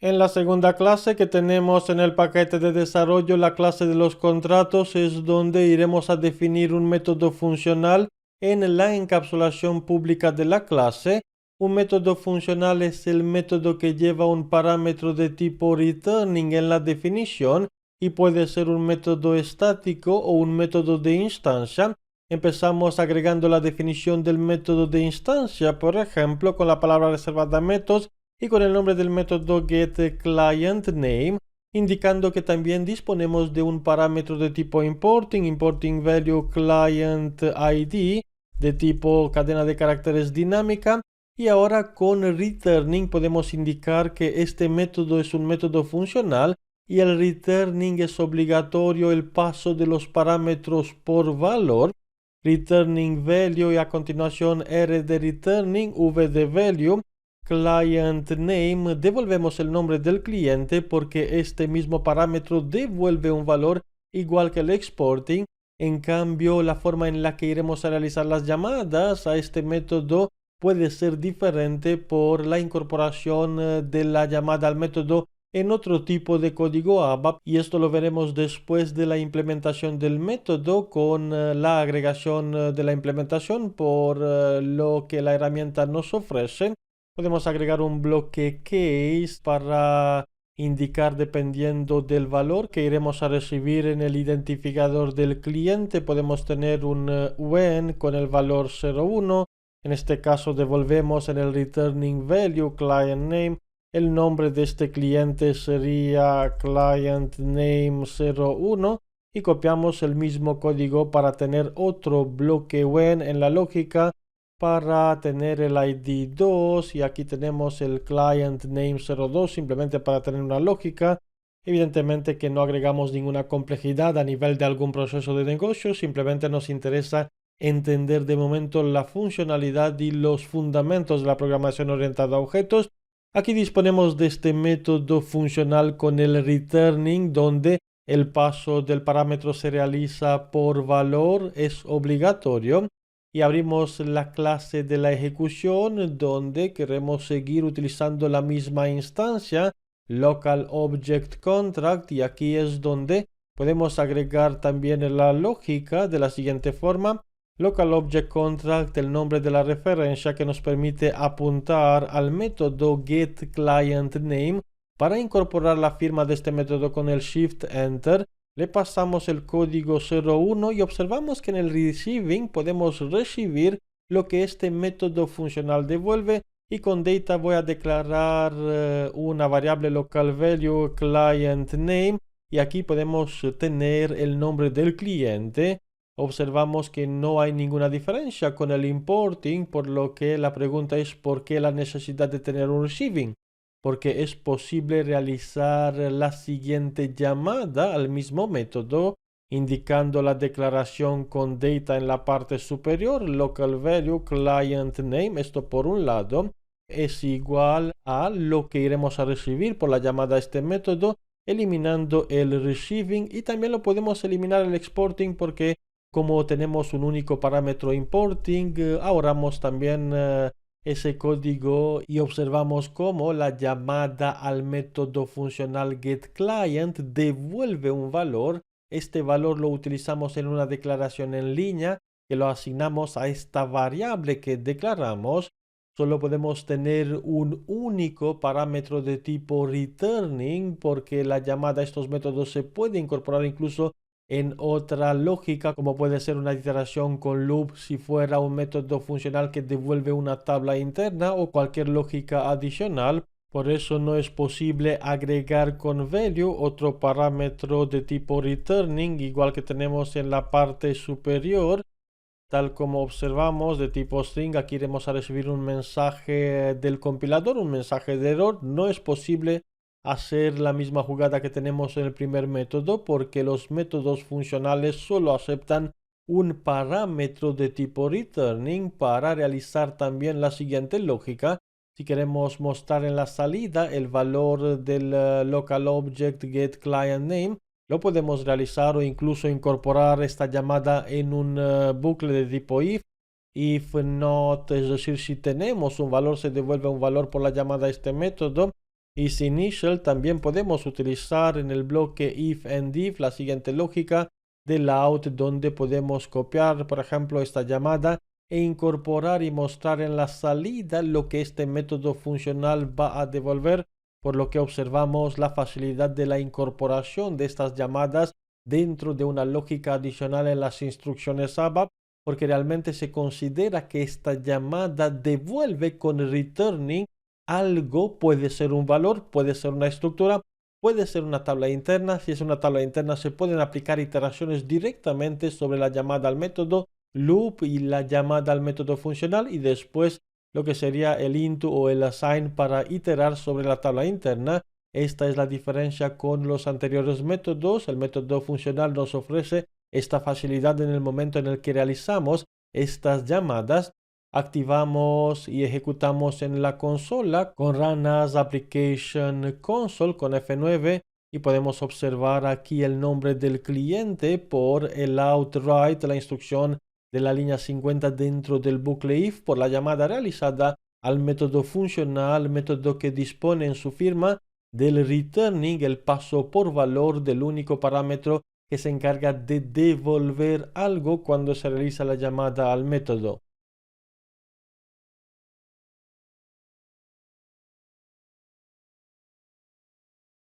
En la segunda clase que tenemos en el paquete de desarrollo, la clase de los contratos, es donde iremos a definir un método funcional en la encapsulación pública de la clase. Un método funcional es el método que lleva un parámetro de tipo returning en la definición y puede ser un método estático o un método de instancia. Empezamos agregando la definición del método de instancia, por ejemplo, con la palabra reservada methods y con el nombre del método getClientName, indicando que también disponemos de un parámetro de tipo importing value client ID de tipo cadena de caracteres dinámica, y ahora con returning podemos indicar que este método es un método funcional y el returning es obligatorio el paso de los parámetros por valor, returning value y a continuación r de returning, v de value, client name, devolvemos el nombre del cliente porque este mismo parámetro devuelve un valor igual que el exporting. En cambio, la forma en la que iremos a realizar las llamadas a este método puede ser diferente por la incorporación de la llamada al método en otro tipo de código ABAP, y esto lo veremos después de la implementación del método con la agregación de la implementación por lo que la herramienta nos ofrece. Podemos agregar un bloque case para indicar dependiendo del valor que iremos a recibir en el identificador del cliente. Podemos tener un when con el valor 01. En este caso devolvemos en el returning value client name. El nombre de este cliente sería client name 01 y copiamos el mismo código para tener otro bloque when en la lógica para tener el ID 2, y aquí tenemos el client name 02 simplemente para tener una lógica. Evidentemente que no agregamos ninguna complejidad a nivel de algún proceso de negocio, simplemente nos interesa entender de momento la funcionalidad y los fundamentos de la programación orientada a objetos. Aquí disponemos de este método funcional con el returning, donde el paso del parámetro se realiza por valor, es obligatorio, y abrimos la clase de la ejecución donde queremos seguir utilizando la misma instancia, local object contract, y aquí es donde podemos agregar también la lógica de la siguiente forma: local object contract, el nombre de la referencia que nos permite apuntar al método getClientName. Para incorporar la firma de este método con el Shift Enter, le pasamos el código 01 y observamos que en el receiving podemos recibir lo que este método funcional devuelve, y con data voy a declarar una variable local value client name, y aquí podemos tener el nombre del cliente. Observamos que no hay ninguna diferencia con el importing, por lo que la pregunta es ¿por qué la necesidad de tener un receiving? Porque es posible realizar la siguiente llamada al mismo método, indicando la declaración con data en la parte superior, local value client name, esto por un lado, es igual a lo que iremos a recibir por la llamada a este método, eliminando el receiving, y también lo podemos eliminar el exporting porque como tenemos un único parámetro importing, ahorramos también ese código y observamos cómo la llamada al método funcional getClient devuelve un valor. Este valor lo utilizamos en una declaración en línea que lo asignamos a esta variable que declaramos. Solo podemos tener un único parámetro de tipo returning porque la llamada a estos métodos se puede incorporar incluso en otra lógica, como puede ser una iteración con loop si fuera un método funcional que devuelve una tabla interna o cualquier lógica adicional. Por eso no es posible agregar con value otro parámetro de tipo returning, igual que tenemos en la parte superior. Tal como observamos de tipo string, aquí iremos a recibir un mensaje del compilador, un mensaje de error. No es posible hacer la misma jugada que tenemos en el primer método porque los métodos funcionales solo aceptan un parámetro de tipo returning. Para realizar también la siguiente lógica, si queremos mostrar en la salida el valor del local object getClientName, lo podemos realizar o incluso incorporar esta llamada en un bucle de tipo if not, es decir, si tenemos un valor se devuelve un valor por la llamada a este método, Y sin initial también podemos utilizar en el bloque if and if la siguiente lógica del out, donde podemos copiar, por ejemplo, esta llamada e incorporar y mostrar en la salida lo que este método funcional va a devolver, por lo que observamos la facilidad de la incorporación de estas llamadas dentro de una lógica adicional en las instrucciones ABAP, porque realmente se considera que esta llamada devuelve con returning algo. Puede ser un valor, puede ser una estructura, puede ser una tabla interna. Si es una tabla interna, se pueden aplicar iteraciones directamente sobre la llamada al método loop y la llamada al método funcional, y después lo que sería el into o el assign para iterar sobre la tabla interna. Esta es la diferencia con los anteriores métodos. El método funcional nos ofrece esta facilidad en el momento en el que realizamos estas llamadas. Activamos y ejecutamos en la consola con run as application console con F9, y podemos observar aquí el nombre del cliente por el outright, la instrucción de la línea 50 dentro del bucle if, por la llamada realizada al método funcional, método que dispone en su firma del returning, el paso por valor del único parámetro que se encarga de devolver algo cuando se realiza la llamada al método.